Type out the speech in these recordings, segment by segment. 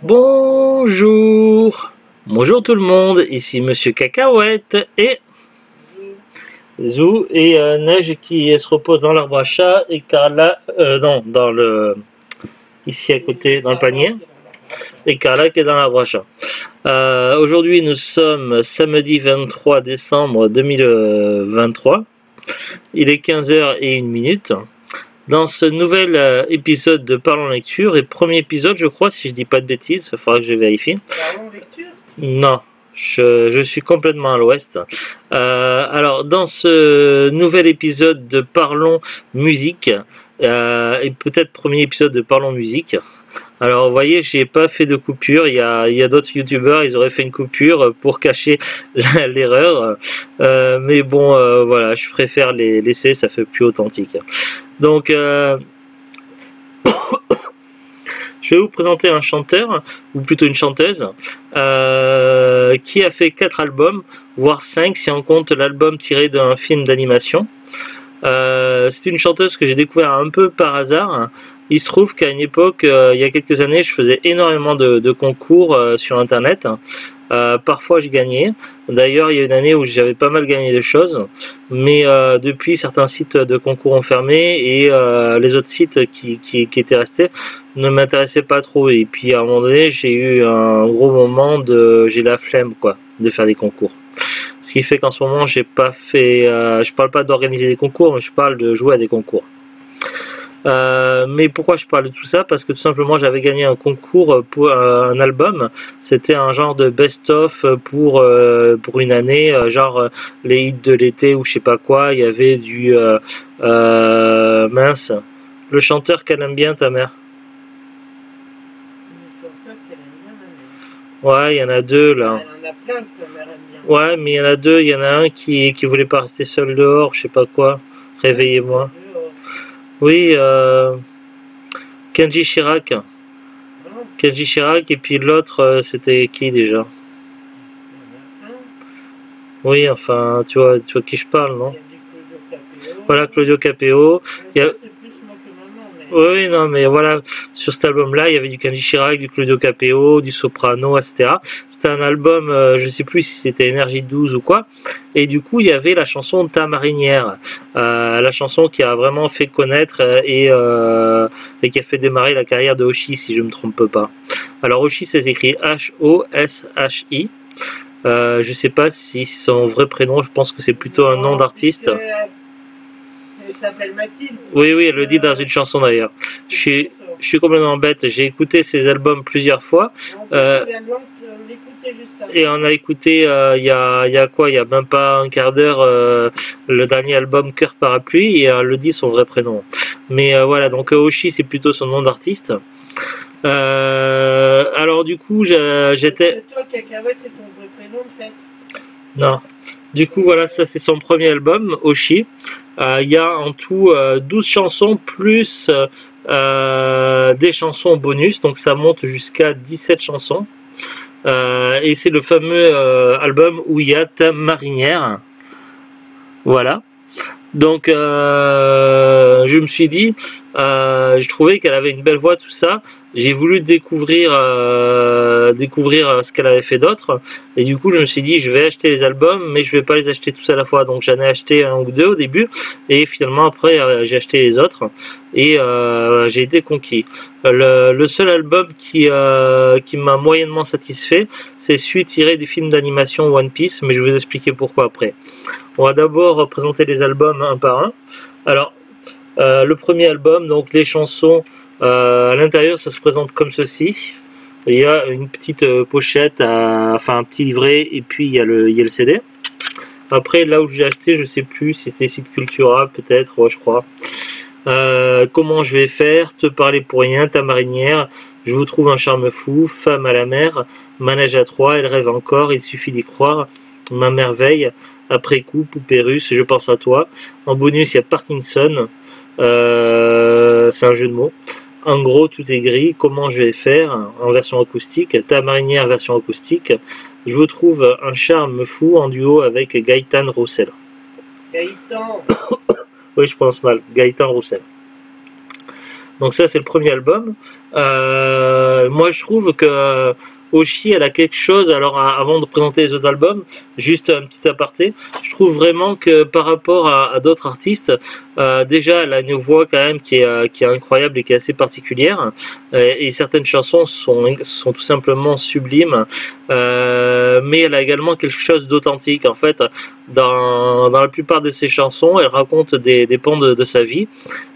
Bonjour. Bonjour tout le monde, ici Monsieur Cacahuète et Zou et Neige qui se repose dans l'arbre à chat et Carla, non, dans le, ici à côté, dans le panier, et Carla qui est dans l'arbre à chat. Aujourd'hui nous sommes samedi 23 décembre 2023, il est 15h01. Dans ce nouvel épisode de Parlons Lecture, et premier épisode je crois, si je dis pas de bêtises, il faudra que je vérifie. Parlons Lecture ? Non, je suis complètement à l'ouest. Alors dans ce nouvel épisode de Parlons Musique, et peut-être premier épisode de Parlons Musique, alors vous voyez, j'ai pas fait de coupure, il y a d'autres youtubeurs, ils auraient fait une coupure pour cacher l'erreur, mais bon, voilà, je préfère les laisser, ça fait plus authentique. Donc je vais vous présenter un chanteur, ou plutôt une chanteuse, qui a fait 4 albums, voire 5 si on compte l'album tiré d'un film d'animation. C'est une chanteuse que j'ai découvert un peu par hasard. Il se trouve qu'à une époque, il y a quelques années, je faisais énormément de concours sur internet. Parfois je gagnais. D'ailleurs il y a une année où j'avais pas mal gagné de choses, mais depuis certains sites de concours ont fermé et les autres sites qui étaient restés ne m'intéressaient pas trop, et puis à un moment donné j'ai eu un gros moment de j'ai la flemme quoi de faire des concours, ce qui fait qu'en ce moment j'ai pas fait je parle pas d'organiser des concours, mais je parle de jouer à des concours. Mais pourquoi je parle de tout ça? Parce que tout simplement j'avais gagné un concours pour un album. C'était un genre de best-of pour une année, genre les hits de l'été ou je sais pas quoi. Il y avait du mince, le chanteur qu'elle aime bien ta mère. Ouais, il y en a deux là. Elle en a plein que ta mère aime bien. Ouais, mais il y en a deux. Il y en a un qui voulait pas rester seul dehors, je sais pas quoi. Réveillez-moi. Oui, Kenji Chirac. Kenji Chirac, et puis l'autre, c'était qui déjà? Oui, enfin, tu vois qui je parle, non? Voilà, Claudio Capéo. Il y a... Oui, non, mais voilà, sur cet album-là, il y avait du Kenji Chirac, du Claudio Capéo, du Soprano, etc. C'était un album, je sais plus si c'était Énergie 12 ou quoi. Et du coup, il y avait la chanson Ta marinière, la chanson qui a vraiment fait connaître et qui a fait démarrer la carrière de Hoshi, si je ne me trompe pas. Alors Hoshi, ça s'écrit H-O-S-H-I. Je sais pas si c'est son vrai prénom, je pense que c'est plutôt un nom d'artiste. Elle s'appelle Mathilde. Oui, elle le dit dans une chanson d'ailleurs. Je suis complètement bête, j'ai écouté ses albums plusieurs fois. Et on a écouté il y a quoi, il y a même pas un quart d'heure, le dernier album Cœur Parapluie, et elle le dit son vrai prénom. Mais voilà, donc Hoshi c'est plutôt son nom d'artiste. Alors du coup j'étais... Toi, Cacahuète, c'est ton vrai prénom peut-être? Non. Du coup voilà, ça c'est son premier album, Hoshi. Il y a en tout 12 chansons plus des chansons bonus, donc ça monte jusqu'à 17 chansons. Et c'est le fameux album où il y a Ta marinière. Voilà. Donc je me suis dit, je trouvais qu'elle avait une belle voix, tout ça. J'ai voulu découvrir ce qu'elle avait fait d'autre, et du coup je me suis dit je vais acheter les albums, mais je vais pas les acheter tous à la fois. Donc j'en ai acheté un ou deux au début, et finalement après j'ai acheté les autres, et j'ai été conquis. Le seul album qui m'a moyennement satisfait, c'est celui tiré du film d'animation One Piece, mais je vais vous expliquer pourquoi après. On va d'abord présenter les albums un par un. Alors le premier album, donc les chansons, à l'intérieur ça se présente comme ceci. Il y a une petite pochette, enfin un petit livret, et puis il y a le CD. Après là où j'ai acheté, je sais plus si c'était site Cultura peut-être, ouais, je crois. Comment je vais faire, Te parler pour rien, Ta marinière, Je vous trouve un charme fou, Femme à la mer, Manège à trois, Elle rêve encore, Il suffit d'y croire, Ma merveille, Après coup, Poupée russe, Je pense à toi. En bonus il y a Parkinson, c'est un jeu de mots. En gros, tout est gris, Comment je vais faire, en version acoustique. Ta marinière, version acoustique. Je vous trouve un charme fou, en duo avec Gaëtan Roussel. Gaëtan. Oui, je pense mal. Gaëtan Roussel. Donc ça c'est le premier album. Moi je trouve que Oshi elle a quelque chose, alors avant de présenter les autres albums, juste un petit aparté, je trouve vraiment que par rapport à d'autres artistes, déjà elle a une voix quand même qui est incroyable et qui est assez particulière, et certaines chansons sont tout simplement sublimes, mais elle a également quelque chose d'authentique en fait. Dans la plupart de ses chansons, elle raconte des pans de sa vie,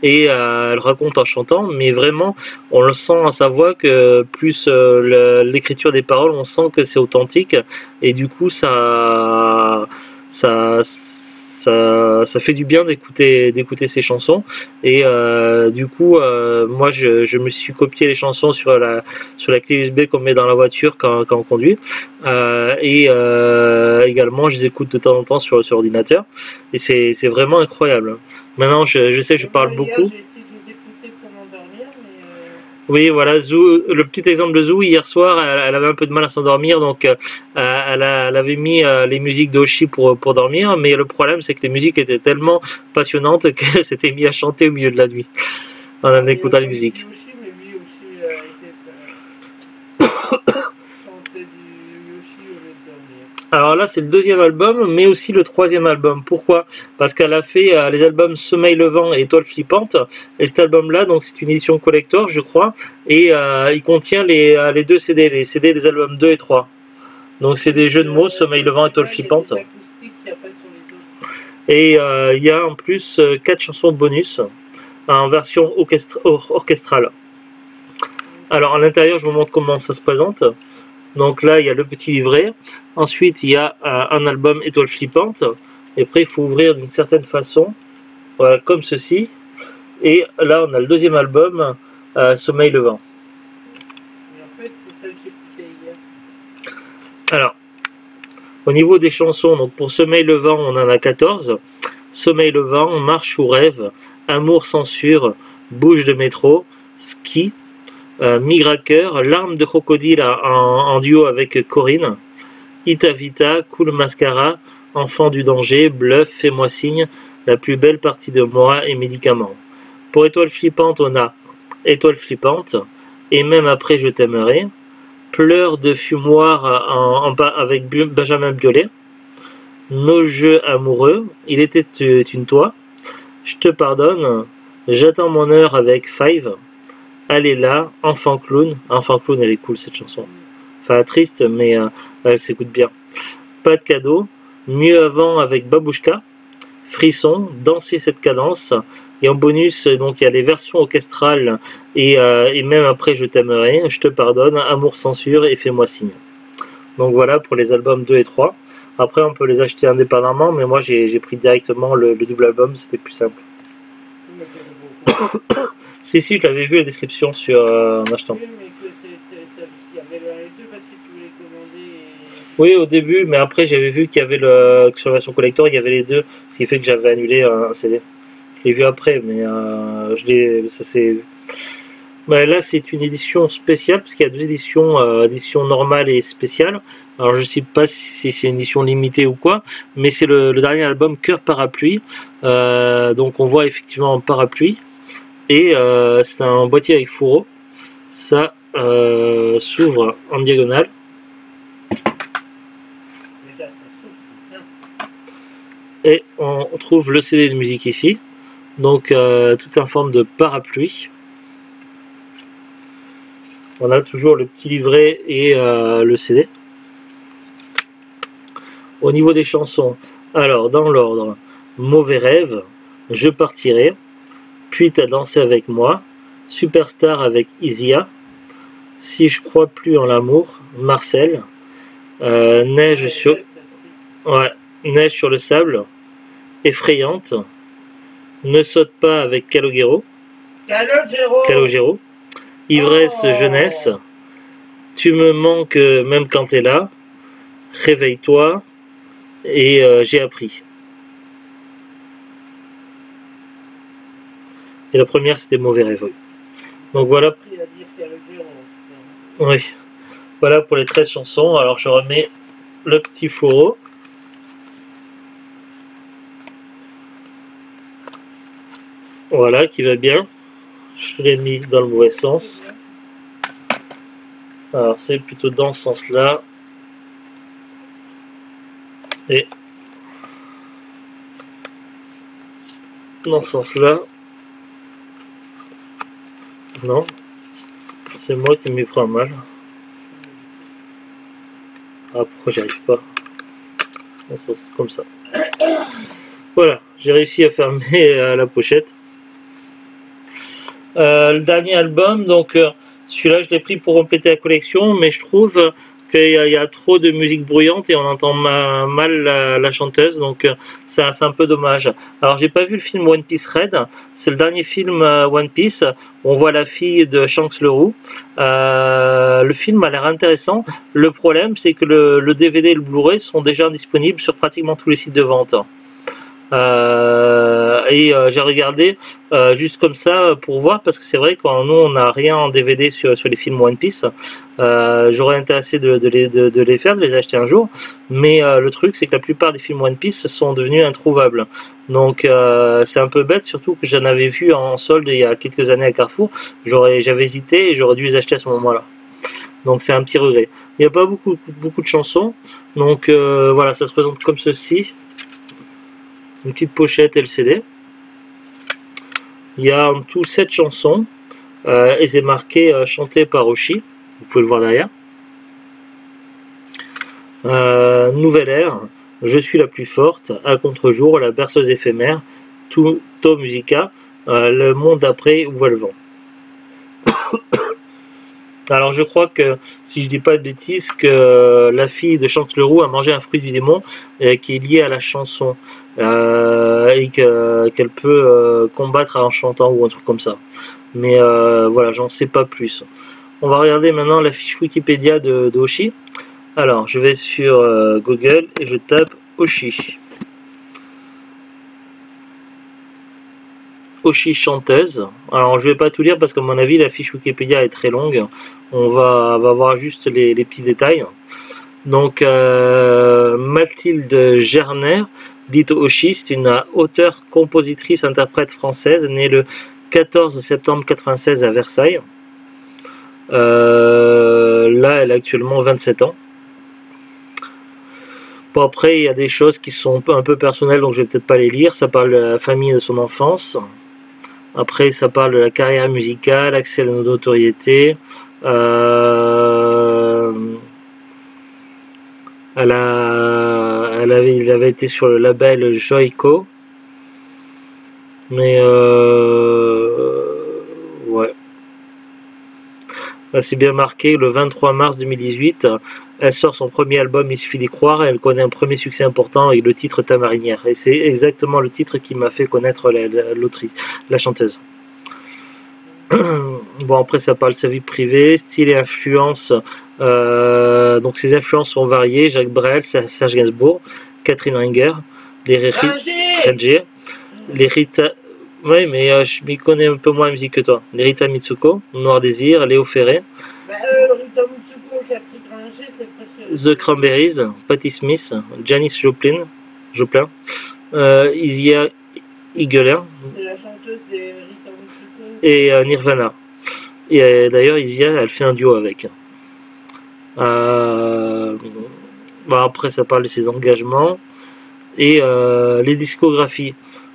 et elle raconte en chantant, mais vraiment on le sent à sa voix que plus l'écriture des paroles, on sent que c'est authentique, et du coup ça fait du bien d'écouter ces chansons, et du coup moi je me suis copié les chansons sur la clé USB qu'on met dans la voiture quand on conduit, et également je les écoute de temps en temps sur ordinateur, et c'est vraiment incroyable. Maintenant je sais que je parle Hier, beaucoup. j'ai essayé de les écouter pour m'endormir, mais Oui, voilà, Zou, le petit exemple de Zou, hier soir, elle avait un peu de mal à s'endormir, donc elle avait mis les musiques d'Oshi pour dormir, mais le problème c'est que les musiques étaient tellement passionnantes qu'elle s'était mise à chanter au milieu de la nuit en écoutant les moi, musiques. Yoshi, mais lui aussi chantait du Yoshi au lieu de dormir. Alors là, c'est le deuxième album, mais aussi le troisième album. Pourquoi? Parce qu'elle a fait les albums Sommeil levant et Étoile flippante. Et cet album-là, donc c'est une édition collector, je crois, et il contient les deux CD, les CD des albums 2 et 3. Donc c'est des jeux de mots, Sommeil levant, Étoile flippante. Et il y a en plus 4 chansons bonus en version orchestrale. Alors à l'intérieur, je vous montre comment ça se présente. Donc là, il y a le petit livret. Ensuite, il y a un album Étoile flippante. Et après, il faut ouvrir d'une certaine façon. Voilà, comme ceci. Et là, on a le deuxième album, Sommeil levant. Mais en fait, c'est ça que j'ai écouté hier. Alors, au niveau des chansons, donc pour Sommeil levant, on en a 14. Sommeil levant, Marche ou rêve, Amour censure, Bouche de métro, Ski, Migraqueur, Larmes de crocodile en duo avec Corinne, Ita Vita, Cool Mascara, Enfant du danger, Bluff, Fais-moi signe, La plus belle partie de moi et Médicaments. Pour Étoile flippante, on a Étoile flippante, Et même après je t'aimerai, Pleurs de fumoir avec Benjamin Biolay, Nos jeux amoureux, Il était une toi, Je te pardonne, J'attends mon heure avec Five, Elle est là, Enfant clown, elle est cool cette chanson. Enfin triste, mais elle s'écoute bien. Pas de cadeau, Mieux avant avec Babouchka, Frisson, Danser cette cadence, et en bonus, donc il y a les versions orchestrales, et même après Je t'aimerai, Je te pardonne, Amour censure et Fais-moi signe. Donc voilà pour les albums 2 et 3. Après on peut les acheter indépendamment, mais moi j'ai pris directement le double album, c'était plus simple. Si, je l'avais vu la description en achetant. Oui, mais il y avait les deux parce que tu voulais commander. Oui, au début, mais après j'avais vu qu'il y avait que sur la version collector, il y avait les deux, ce qui fait que j'avais annulé un CD. Je l'ai vu après, mais ça c'est. Bah, là, c'est une édition spéciale parce qu'il y a deux éditions, édition normale et spéciale. Alors, je sais pas si c'est une édition limitée ou quoi, mais c'est le dernier album Cœur Parapluie. Donc, on voit effectivement un parapluie, et c'est un boîtier avec fourreau. Ça s'ouvre en diagonale. Et on trouve le CD de musique ici. Donc, tout en forme de parapluie. On a toujours le petit livret et le CD. Au niveau des chansons, alors dans l'ordre, Mauvais rêve, Je partirai, Puis t'as dansé avec moi, Superstar avec Isia, Si je crois plus en l'amour, Marcel, Neige sur le sable, Effrayante, Ne saute pas avec Calogero, Ivresse jeunesse, Tu me manques même quand t'es là, Réveille-toi, et J'ai appris. Et la première c'était Mauvais rêve. Oui. Donc voilà. Oui. Voilà pour les 13 chansons. Alors je remets le petit fourreau. Voilà, qui va bien. Je l'ai mis dans le mauvais sens. Alors c'est plutôt dans ce sens-là. Et dans ce sens-là. Non. C'est moi qui m'y prends mal. Ah, pourquoi j'y arrive pas? C'est comme ça. Voilà, j'ai réussi à fermer la pochette. Le dernier album, donc celui-là je l'ai pris pour compléter la collection, mais je trouve qu'il y a trop de musique bruyante et on entend mal la chanteuse, donc c'est un peu dommage. Alors j'ai pas vu le film One Piece Red, c'est le dernier film One Piece, où on voit la fille de Shanks le Roux. Le film a l'air intéressant, le problème c'est que le DVD et le Blu-ray sont déjà disponibles sur pratiquement tous les sites de vente. J'ai regardé juste comme ça pour voir, parce que c'est vrai que nous on n'a rien en DVD sur les films One Piece. J'aurais intéressé de les faire, de les acheter un jour, mais le truc c'est que la plupart des films One Piece sont devenus introuvables, donc c'est un peu bête, surtout que j'en avais vu en solde il y a quelques années à Carrefour. J'avais hésité et j'aurais dû les acheter à ce moment là, donc c'est un petit regret. Il n'y a pas beaucoup de chansons, donc voilà, ça se présente comme ceci. Une petite pochette LCD. Il y a en tout 7 chansons et c'est marqué chanté par Oshi. Vous pouvez le voir derrière. Nouvelle ère, Je suis la plus forte, À contre-jour, La berceuse éphémère, To Musica, Le monde après, Où va le vent. Alors je crois que, si je dis pas de bêtises, que la fille de Shanks le Roux a mangé un fruit du démon qui est lié à la chanson et qu'elle peut combattre en chantant ou un truc comme ça. Mais voilà, j'en sais pas plus. On va regarder maintenant la fiche Wikipédia de Oshi. Alors je vais sur Google et je tape Oshi. Oshi chanteuse. Alors je vais pas tout lire parce qu'à mon avis la fiche Wikipédia est très longue. On va voir juste les petits détails. Donc Mathilde Gerner, dite Oshi, c'est une auteure, compositrice, interprète française, née le 14 septembre 1996 à Versailles. Là elle a actuellement 27 ans. Bon, après il y a des choses qui sont un peu personnelles, donc je vais peut-être pas les lire. Ça parle de la famille et de son enfance. Après, ça parle de la carrière musicale, accès à la notoriété. Elle avait été sur le label Joico. Mais ouais. C'est bien marqué, le 23 mars 2018, elle sort son premier album, Il suffit d'y croire, et elle connaît un premier succès important avec le titre Ta marinière. Et c'est exactement le titre qui m'a fait connaître l'autrice, la chanteuse. Bon, après ça parle de sa vie privée, style et influence. Donc ses influences sont variées: Jacques Brel, Serge Gainsbourg, Catherine Ringer, les Rita... Oui, mais je m'y connais un peu moins la musique que toi. Les Rita Mitsuko, Noir Désir, Léo Ferré. Rita Mitsuko, Catherine Ringer, c'est presque... The Cranberries, Patti Smith, Janis Joplin, Isia Eagler. C'est la chanteuse des Rita Mitsuko. Et Nirvana. Et d'ailleurs, Isia, elle fait un duo avec. Bon, après, ça parle de ses engagements et les discographies.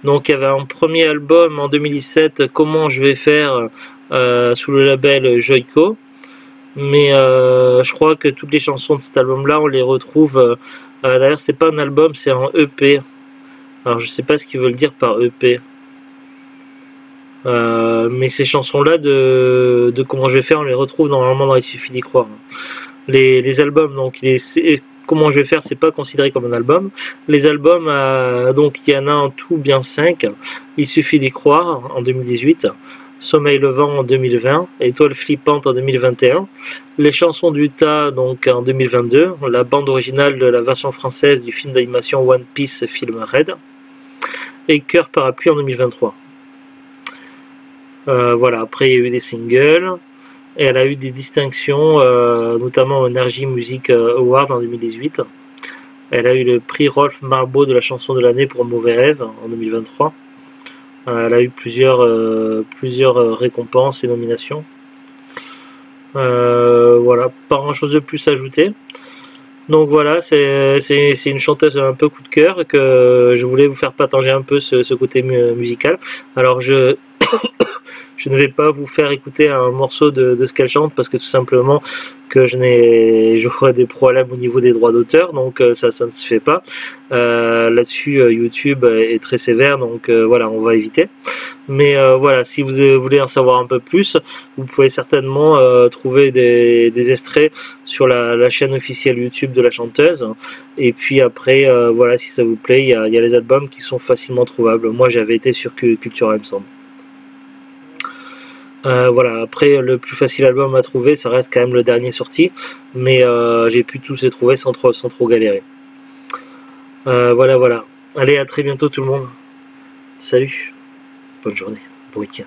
Donc il y avait un premier album en 2017, Comment je vais faire, sous le label Joico. Mais je crois que toutes les chansons de cet album-là, on les retrouve. D'ailleurs, c'est pas un album, c'est un EP. Alors je sais pas ce qu'ils veulent dire par EP. Mais ces chansons-là de Comment je vais faire, on les retrouve normalement dans Il suffit d'y croire. Les albums, donc Comment je vais faire, c'est pas considéré comme un album. Les albums, donc il y en a en tout bien 5. Il suffit d'y croire en 2018, Sommeil levant en 2020, Étoile flippante en 2021, Les chansons du tas donc en 2022, la bande originale de la version française du film d'animation One Piece film Red, et Cœur parapluie en 2023. Voilà, après il y a eu des singles. Et elle a eu des distinctions, notamment au Energy Music Award en 2018. Elle a eu le prix Rolf Marbeau de la chanson de l'année pour Mauvais Rêve en 2023. Elle a eu plusieurs récompenses et nominations. Voilà, pas grand chose de plus à ajouter. Donc voilà, c'est une chanteuse un peu coup de cœur que je voulais vous faire partager un peu ce côté musical. Alors je ne vais pas vous faire écouter un morceau de ce qu'elle chante parce que tout simplement que j'aurais des problèmes au niveau des droits d'auteur, donc ça ne se fait pas. Là-dessus, YouTube est très sévère, donc voilà, on va éviter. Mais voilà, si vous voulez en savoir un peu plus, vous pouvez certainement trouver des extraits sur la chaîne officielle YouTube de la chanteuse. Et puis après, voilà, si ça vous plaît, il y a les albums qui sont facilement trouvables. Moi, j'avais été sur Cultura, il me semble. Voilà, après le plus facile album à trouver, ça reste quand même le dernier sorti, mais j'ai pu tous les trouver sans trop galérer. Voilà. Allez, à très bientôt tout le monde. Salut, bonne journée, bon week-end.